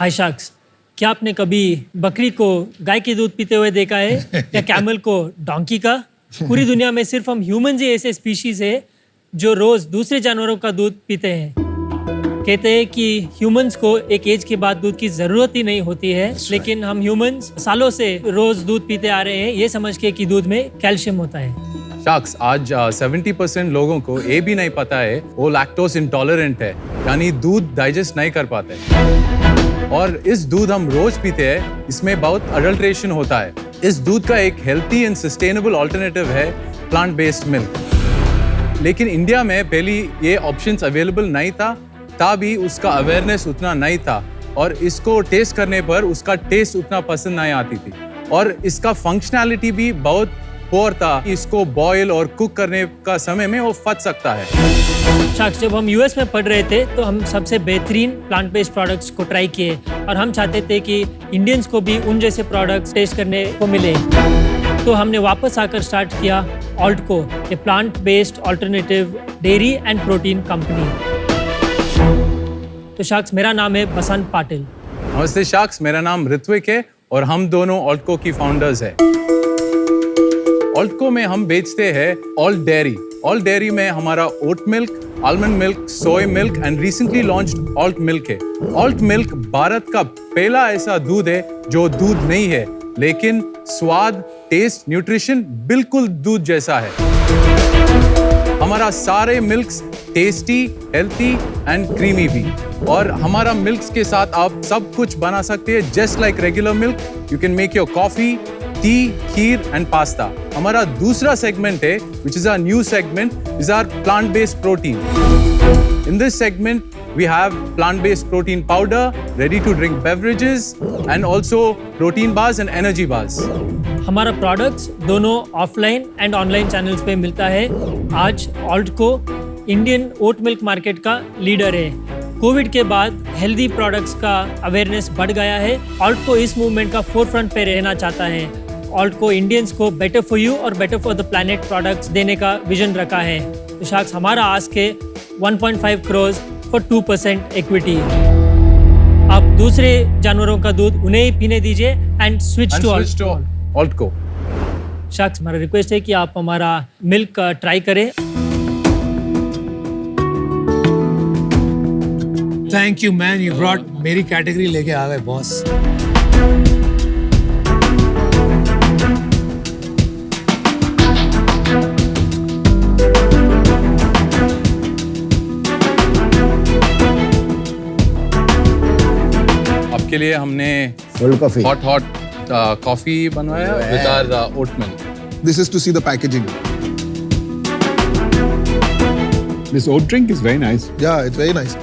हाय sharks, क्या आपने कभी बकरी को गाय के दूध पीते हुए देखा है या कैमल को डोंकी का? पूरी दुनिया में सिर्फ हम ह्यूमंस ही ऐसे स्पीशीज है जो रोज दूसरे जानवरों का दूध पीते हैं। कहते हैं कि ह्यूमंस को एक एज के बाद दूध की जरूरत ही नहीं होती है, लेकिन हम ह्यूमंस सालों से रोज दूध पीते आ रहे हैं ये समझ के कि दूध में कैल्शियम होता है। शार्क्स, आज 70% लोगों को ये भी नहीं पता है वो लैक्टोज इंटॉलरेंट है, यानी दूध डाइजेस्ट नहीं कर पाते। और इस दूध हम रोज पीते हैं, इसमें बहुत अडल्ट्रेशन होता है। इस दूध का एक हेल्थी एंड सस्टेनेबल ऑल्टरनेटिव है प्लांट बेस्ड मिल्क। लेकिन इंडिया में पहले ये ऑप्शंस अवेलेबल नहीं था, तभी उसका अवेयरनेस उतना नहीं था और इसको टेस्ट करने पर उसका टेस्ट उतना पसंद नहीं आती थी और इसका फंक्शनैलिटी भी बहुत पुअर था। इसको बॉयल और कुक करने का समय में वो फट सकता है। शार्क्स, जब हम यूएस में पढ़ रहे थे तो हम सबसे बेहतरीन प्लांट बेस्ड प्रोडक्ट्स को ट्राई किए और हम चाहते थे कि इंडियंस को भी उन जैसे प्रोडक्ट्स टेस्ट करने को मिले। तो हमने वापस आकर स्टार्ट किया Altco, a plant based alternative dairy and protein company. तो शार्क्स, मेरा नाम है बसंत पाटिल। नमस्ते शार्क्स, मेरा नाम ऋत्विक है और हम दोनों ऑल्टको की फाउंडर्स हैं। ऑल्टको में हम बेचते हैं ऑल्ट डेयरी। ऑल्ट डेयरी में हमारा oat milk, almond milk, soy milk and recently launched Alt milk है। ऑल्ट मिल्क भारत का पहला ऐसा दूध है जो दूध नहीं है, लेकिन स्वाद, टेस्ट, न्यूट्रिशन बिल्कुल दूध जैसा है। हमारा सारे milks tasty, healthy and creamy भी। और हमारा मिल्क्स के साथ आप सब कुछ बना सकते हैं just like regular milk. You can make your coffee, T, kheer and pasta. हमारा दूसरा सेगमेंट है which is our new segment, is our plant-based protein. In this segment, we have plant-based protein powder, ready-to-drink beverages, and also protein bars and energy bars. हमारा products दोनों offline and online channels पे मिलता है। आज ऑल्टको Indian oat milk market का leader है। Covid के बाद हेल्दी प्रोडक्ट्स का अवेयरनेस बढ़ गया है। ऑल्टको इस मूवमेंट का फोरफ्रंट पे रहना चाहता है। ऑल्टको इंडियंस को बेटर फॉर यू और better for the planet products देने का विजन रखा है। तो शार्क्स, हमारा आस्क है 1.5 करोड़ फॉर 2% इक्विटी। आप दूसरे जानवरों का दूध उन्हें ही पीने दीजिए एंड स्विच टू ऑल्टको। शार्क्स, हमारा रिक्वेस्ट है कि आप हमारा मिल्क ट्राई करें। Thank you man, you brought मेरी कैटेगरी लेके आ गए बॉस। आपके लिए हमने हॉट कॉफी बनवाया with our oat milk. This is to see the packaging. This oat drink is very nice. Yeah, it's very nice.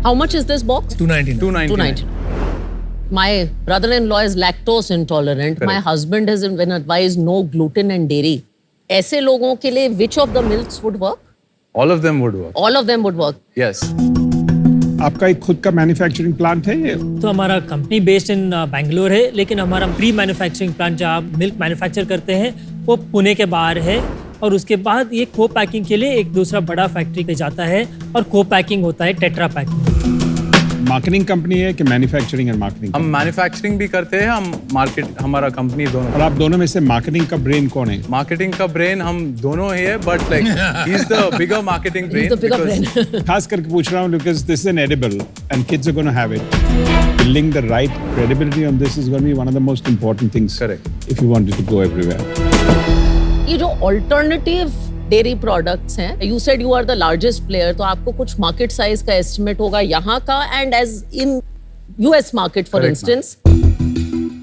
How much is this box? 299. My brother-in-law is lactose intolerant. Correct. My husband has been advised no gluten and dairy. ऐसे लोगों के लिए which of the milks would work? All of them would work. All of them would work. Yes. आपका एक खुद का manufacturing plant है ये? तो हमारा कंपनी बेस्ड इन बेंगलोर है, लेकिन हमारा प्री मैन्युफैक्चरिंग प्लांट जहाँ मिल्क मैन्युफैक्चर करते हैं वो पुणे के बाहर है। और उसके बाद ये को पैकिंग के लिए एक दूसरा बड़ा फैक्ट्री पे जाता है और को पैकिंग होता है टेट्रा पैकिंग। मार्केटिंग कंपनी है कि मैन्युफैक्चरिंग एंड मार्केटिंग? हम मैन्युफैक्चरिंग भी करते हैं, हम मार्केट, हमारा कंपनी दोनों। और आप दोनों में से मार्केटिंग का ब्रेन कौन है? मार्केटिंग का ब्रेन हम दोनों ही है, but like he is the bigger marketing brain. He's the bigger brain. खास करके पूछ रहा हूँ because this is an edible and kids are gonna have it. Building the right credibility on this is going to be one of the most important things. Correct. If you want it to go everywhere. ये जो alternative dairy products हैं, you said you are the largest player, तो आपको कुछ market size का estimate होगा यहाँ का and edge in US market for instance?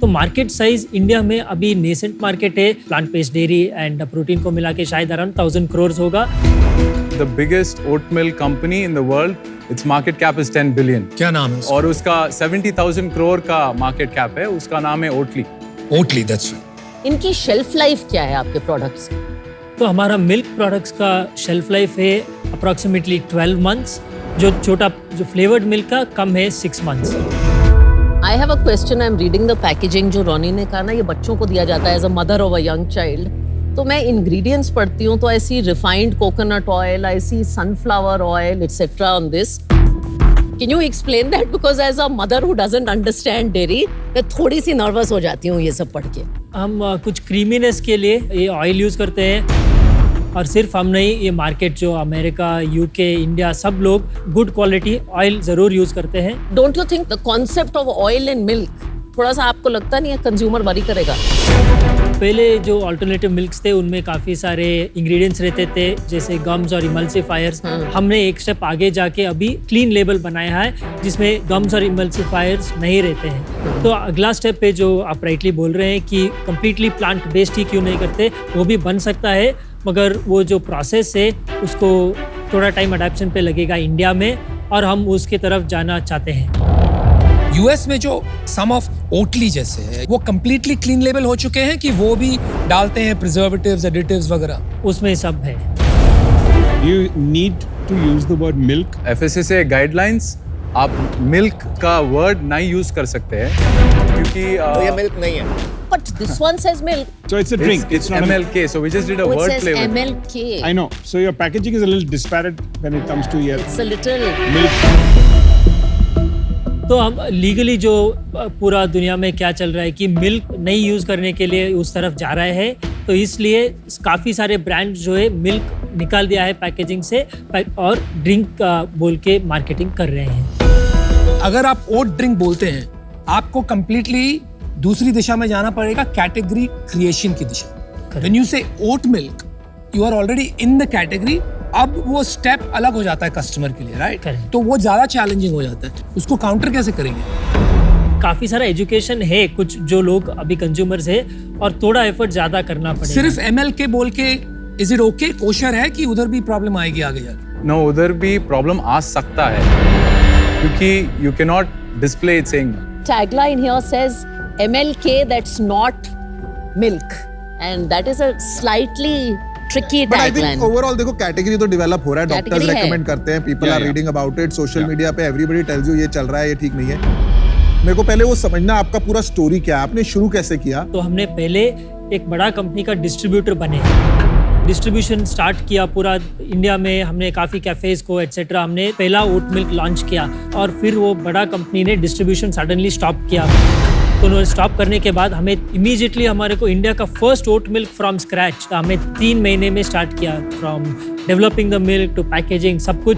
तो मार्केट साइज इंडिया में अभी नेसेंट मार्केट है। Plant based dairy and protein को मिला के शायद अराउंड 1000 करोड़ होगा। The biggest oat milk company in the world, its market cap is 10 billion. क्या नाम है उसका? और उसका 70,000 करोड़ का मार्केट कैप है। उसका नाम है ओटली। ओटली, that's right. इनकी शेल्फ लाइफ क्या है आपके प्रोडक्ट्स की? तो हमारा मिल्क प्रोडक्ट्स का शेल्फ लाइफ है अप्रॉक्सीमेटली 12 मंथ्स। जो फ्लेवर्ड मिल्क का कम है 6 months. I have a question, I am reading the packaging. जो रोनी ने कहा ना, ये बच्चों को दिया जाता है as a mother of a young child, तो मैं इंग्रेडिएंट्स पढ़ती हूँ तो I see refined coconut oil, I see sunflower oil etcetera on this. Can you explain that? Because as a mother who doesn't understand dairy, मैं थोड़ी सी nervous हो जाती हूँ ये सब पढ़ के. हम कुछ क्रीमीनेस के लिए ये ऑयल यूज़ करते हैं और सिर्फ हम नहीं, ये मार्केट जो अमेरिका, यूके, इंडिया सब लोग गुड क्वालिटी ऑयल ज़रूर यूज़ करते हैं. Don't you think the concept of oil and milk थोड़ा सा आपको लगता नहीं है कंज्यूमर वरी करेगा? पहले जो अल्टरनेटिव मिल्क्स थे उनमें काफ़ी सारे इंग्रेडिएंट्स रहते थे जैसे गम्स और इमल्सिफायर्स. हमने एक स्टेप आगे जाके अभी क्लीन लेबल बनाया है जिसमें गम्स और इमल्सिफायर्स नहीं रहते हैं. तो अगला स्टेप पे जो आप राइटली बोल रहे हैं कि कम्प्लीटली प्लांट बेस्ड ही क्यों नहीं करते, वो भी बन सकता है, मगर वो जो प्रोसेस है उसको थोड़ा टाइम अडेप्शन पे लगेगा इंडिया में और हम उसकी तरफ जाना चाहते हैं. यूएस में जो सम ऑफ ओटली जैसे है वो कंप्लीटली क्लीन लेबल हो चुके हैं कि वो भी डालते हैं प्रिजर्वेटिव्स, एडिटिव्स वगैरह? उसमें सब है. You need to use the word milk. FSSAI guidelines आप मिल्क का वर्ड नहीं यूज कर सकते हैं क्योंकि ये मिल्क नहीं है. But this one says milk. So it's a drink. it's not a MLK, so we just did a Oh, it word says play with it. MLK. I know. So your packaging is a little disparate when it comes to your It's a little. milk. तो हम legally जो पूरा दुनिया में क्या चल रहा है कि मिल्क नहीं यूज़ करने के लिए उस तरफ जा रहे हैं, तो इसलिए काफ़ी सारे ब्रांड जो है मिल्क निकाल दिया है पैकेजिंग से और ड्रिंक बोल के मार्केटिंग कर रहे हैं. अगर आप ओट ड्रिंक बोलते हैं, आपको कंप्लीटली दूसरी दिशा में जाना पड़ेगा, कैटेगरी क्रिएशन की दिशा. When you say oat milk, you are already in the category. अब वो स्टेप अलग हो जाता है कस्टमर के लिए, राइट? Correct. तो वो ज्यादा चैलेंजिंग हो जाता है. उसको काउंटर कैसे करेंगे? काफ़ी सारा एजुकेशन है कुछ जो लोग अभी कंज्यूमर्स है और थोड़ा एफर्ट ज़्यादा करना पड़ेगा. सिर्फ MLK बोल के इज इट ओके, कोशर है कि उधर भी प्रॉब्लम आएगी आगे जाके? No, उधर भी प्रॉब्लम आ सकता है क्योंकि you cannot display it saying Tagline here says MLK, that's not milk, and that is a slightly tricky But I tagline. think overall देखो कैटेगरी तो डेवलप हो रहा है, डॉक्टर्स Category है. रेकमेंड करते हैं, people are yeah. Reading about it, social media पे everybody tells you ये चल रहा है, ये ठीक नहीं है. मेरे को पहले वो समझना आपका पूरा स्टोरी क्या है, आपने शुरू कैसे किया? तो हमने पहले एक बड़ा कंपनी का डिस्ट्रीब्यूटर बने, डिस्ट्रीब्यूशन स्टार्ट किया पूरा इंडिया में. हमने काफ़ी कैफेज को एटसेट्रा हमने पहला ओट मिल्क लॉन्च किया और फिर वो बड़ा कंपनी ने डिस्ट्रीब्यूशन सडनली स्टॉप किया. तो उन्होंने स्टॉप करने के बाद हमें इमीडिएटली हमारे को इंडिया का first oat milk from scratch हमें 3 महीने में स्टार्ट किया, from developing the milk to packaging सब कुछ.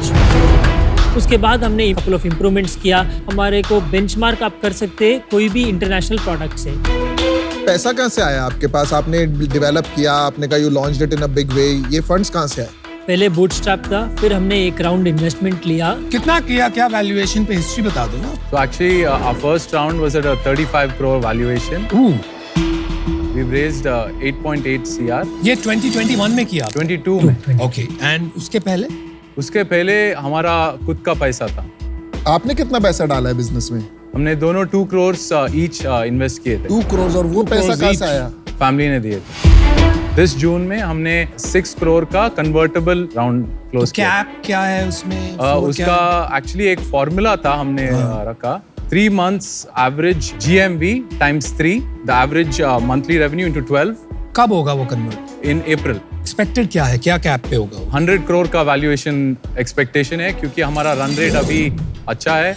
उसके बाद हमने कपल ऑफ इम्प्रूवमेंट्स किया. हमारे को बेंचमार्क आप कर सकते हैं कोई भी इंटरनेशनल प्रोडक्ट से. पैसा कहाँ से आया आपके पास? आपने डेवलप किया, आपने कहा you launched it in a big way, ये फंड्स कहाँ से आए? पहले बूटस्ट्रैप था, फिर हमने एक राउंड इन्वेस्टमेंट लिया. कितना किया, क्या वैल्यूएशन पे हिस्ट्री बता दो ना. So actually, our first round was at a 35 crore valuation. We've raised 8.8 CR. ये 2021 में किया? 22 में. ओके. एंड उसके पहले? उसके पहले हमारा खुद का पैसा था. आपने कितना पैसा डाला है बिजनेस में? हमने दोनों 2 crores each इन्वेस्ट किए थे. 2 crores. और वो पैसा कहाँ से आया? फैमिली ने दिए थे. दिस जून में हमने 6 crore का कन्वर्टेबल राउंड क्लोज किया. कैप क्या है उसमें? उसका एक्चुअली एक फॉर्मूला था हमने रखा. 3 months average GMV times 3, the average monthly revenue into 12. कब होगा वो कन्वर्ट? In April. एक्सपेक्टेड क्या है, क्या कैप पे होगा वो? 100 crore का वैल्यूएशन एक्सपेक्टेशन है क्योंकि हमारा रन रेट अभी अच्छा है.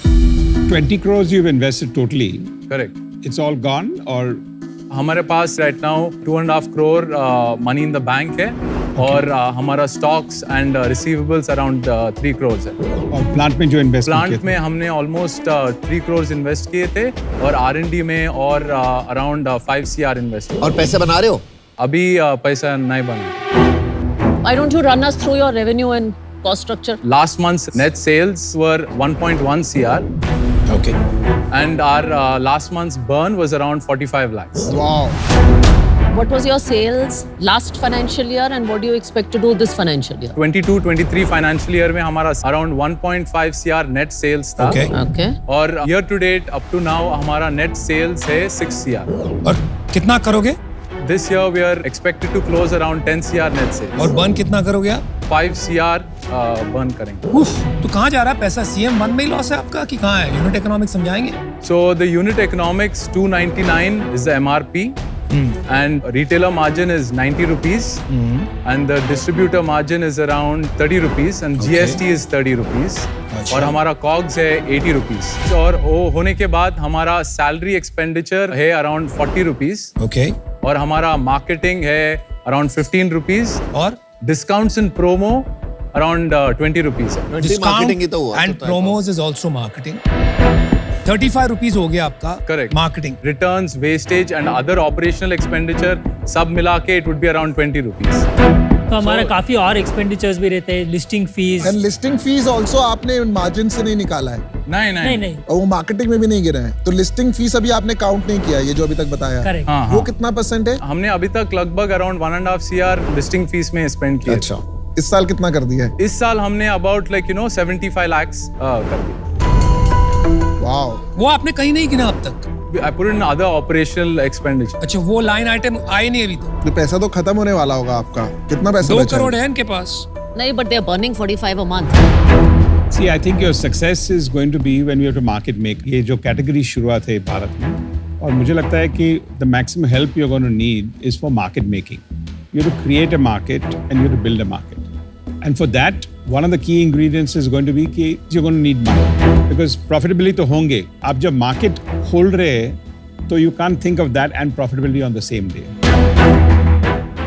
20 crores you've invested totally. Correct. It's all gone or हमारे पास right now 2.5 crore money in the bank है और हमारा stocks and receivables around 3 crores है. और प्लांट में जो इन्वेस्टमेंट प्लांट में हमने ऑलमोस्ट 3 crores इन्वेस्ट किए थे और R&D में और अराउंड 5 CR इन्वेस्ट. और पैसे बना रहे हो? अभी पैसा नहीं बना. Why don't you run us through your revenue and cost structure? Last month's net sales were 1.1 CR. Okay. And our last month's burn was around 45 lakhs. Wow. What was your sales last financial year and what do you expect to do this financial year? 22-23 financial year में हमारा around 1.5 CR net sales था. Okay. Okay. और year to date up to now हमारा net sales है 6 CR. और कितना करोगे? This year we are expected to close around 10 CR net sales. और बर्न कितना करोगे आप? 5 CR burn करेंगे. उफ, तो कहाँ जा रहा है पैसा? CM1 में ही लॉस है आपका कि कहाँ है? यूनिट इकोनॉमिक्स समझाएंगे? So the unit economics 299 is the MRP. and retailer margin is 90 rupees and the distributor margin is around 30 rupees and GST is 30 rupees और हमारा COGS है 80 rupees और वो होने के बाद हमारा salary expenditure है around 40 rupees Okay. और हमारा marketing है around 15 rupees और discounts and promo around 20 rupees है. marketing ही तो हुआ, and तो promos is also marketing. 35 rupees हो गया आपका Correct. marketing. Returns, wastage and other operational expenditure सब मिला के it would be around 20 rupees. तो हमारा काफी और एक्सपेंडिचर्स भी रहते हैं, listing fees. And listing fees also आपने मार्जिन से नहीं निकाला है नहीं नहीं नहीं, और वो मार्केटिंग में भी नहीं गिरा है, तो लिस्टिंग फीस अभी आपने काउंट नहीं किया, ये जो अभी तक बताया। करेक्ट। हाँ, वो हाँ. कितना परसेंट है? हमने अभी तक लगभग अराउंड 1.5 CR लिस्टिंग फीस में स्पेंड किया। अच्छा, इस साल कितना कर दिया है? इस साल हमने अबाउट 75 lakhs कर दिया। वाओ, वो आपने कहीं नहीं गिना अब तक। I put in other operational expenditure. अच्छा, वो लाइन आइटम आए नहीं अभी तक। तो पैसा तो खत्म होने वाला होगा आपका, कितना पैसा 2 बचा करोड़ है इनके पास। नहीं, but they're burning 45 a month. See, I think your success is going to be when you have to market make. ये जो category शुरुआत है भारत में, और मुझे लगता है कि the maximum help you're going to need is for market making. You have to create a market and you have to build a market. And for that, one of the key ingredients is going to be कि you're going to need money. Because profitability तो होंगे. आप जब market खोल रहे हैं, तो you can't think of that and profitability on the same day.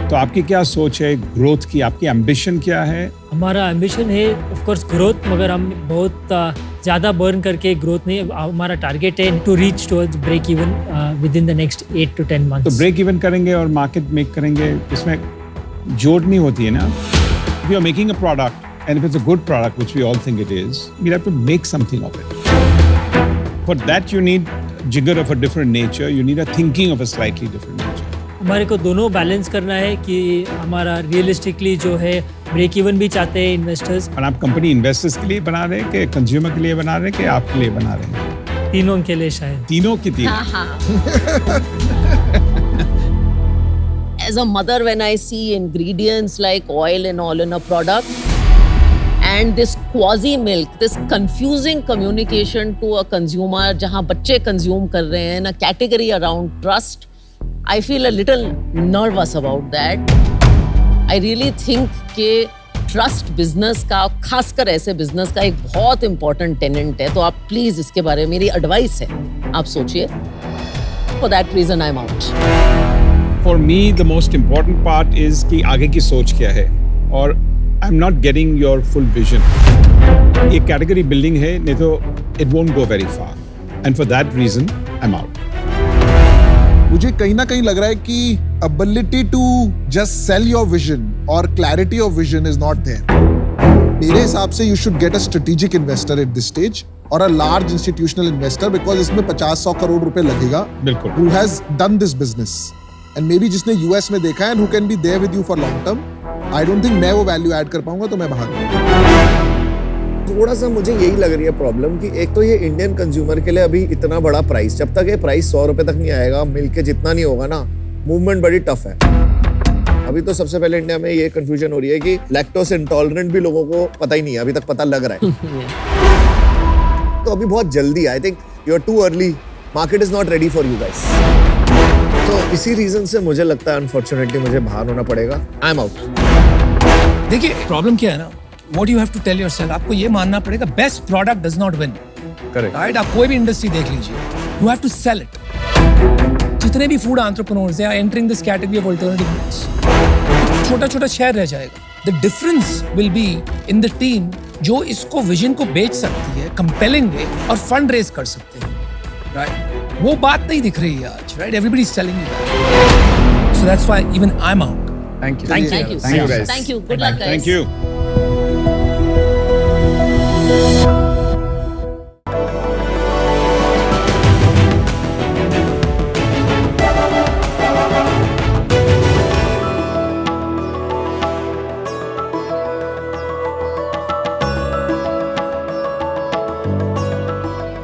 तो आपकी क्या सोच है ग्रोथ की, आपकी एम्बिशन क्या है? हमारा एम्बिशन है ऑफ कोर्स ग्रोथ, मगर हम बहुत ज़्यादा बर्न करके ग्रोथ नहीं, हमारा टारगेट है to reach towards break even within the next 8 to 10 months. तो ब्रेक इवन करेंगे और मार्केट मेक करेंगे, इसमें जोड़नी होती है ना। If you are making a product and if it's a good product, which we all think it is, you have to make something of it. For that you need jigger of a different nature, you need a thinking of a slightly different nature. हमारे को दोनों balance करना है कि हमारा realistically जो है break even भी चाहते हैं इन्वेस्टर्स। और आप कंपनी इन्वेस्टर्स के लिए बना रहे हैं कि कंज्यूमर के लिए बना रहे हैं कि आपके लिए बना रहे हैं? तीनों के लिए शायद। तीनों की तीन। As a mother, when I see ingredients like oil and all in a product and this quasi milk, this confusing communication to a consumer जहाँ बच्चे consume कर रहे हैं, a category around trust, I feel a little nervous about that. I really think कि trust business का, खासकर ऐसे business का एक बहुत important tenant है, तो आप please इसके बारे में मेरी advice है, आप सोचिए। For that reason I'm out. For me, the most important part is कि आगे की सोच क्या है, और I'm not getting your full vision. ये category building है, नहीं तो it won't go very far. And for that reason, I'm out. मुझे कहीं ना कहीं लग रहा है कि ability to just sell your vision और clarity of vision is not there. मेरे हिसाब से you should get a strategic investor at this stage or a large institutional investor because इसमें 50-100 करोड़ रुपए लगेगा. बिल्कुल. Who has done this business and maybe जिसने US में देखा है and who can be there with you for long term. I don't think मैं वो value add कर पाऊंगा, तो मैं बाहर। थोड़ा सा मुझे यही लग रही है प्रॉब्लम कि एक तो ये इंडियन कंज्यूमर के लिए अभी इतना बड़ा प्राइस, जब तक ये प्राइस 100 रुपए तक नहीं आएगा, मिल्क के जितना नहीं होगा ना, मूवमेंट बड़ी टफ है। अभी तो सबसे पहले इंडिया में ये कंफ्यूजन हो रही है कि लैक्टोस इंटॉलरेंट भी लोगों को पता ही नहीं है, अभी तक पता लग रहा है। तो अभी बहुत जल्दी, I think you are too early, market is not ready for you guys. तो इसी रीजन से मुझे लगता है अनफॉर्चुनेटली मुझे बाहर होना पड़ेगा। I am out. देखिए प्रॉब्लम क्या है ना, what you have to tell yourself, आपको ये मानना पड़ेगा best product does not win. Correct. Right, आप कोई भी इंडस्ट्री देख लीजिए, you have to sell it. जितने भी फूड एंटरप्रेन्योर्स हैं entering this category of alternative foods, छोटा छोटा शेयर रह जाएगा। The difference will be in the team जो इसको विजन को बेच सकती है कंपेलिंग वे और फंड रेज कर सकते हैं। राइट, वो बात नहीं दिख रही है आज। Right, everybody is telling you that, so that's why even I am out. Thank you. Thank you. Thank you, guys. Thank you. Good luck, guys. Thank you.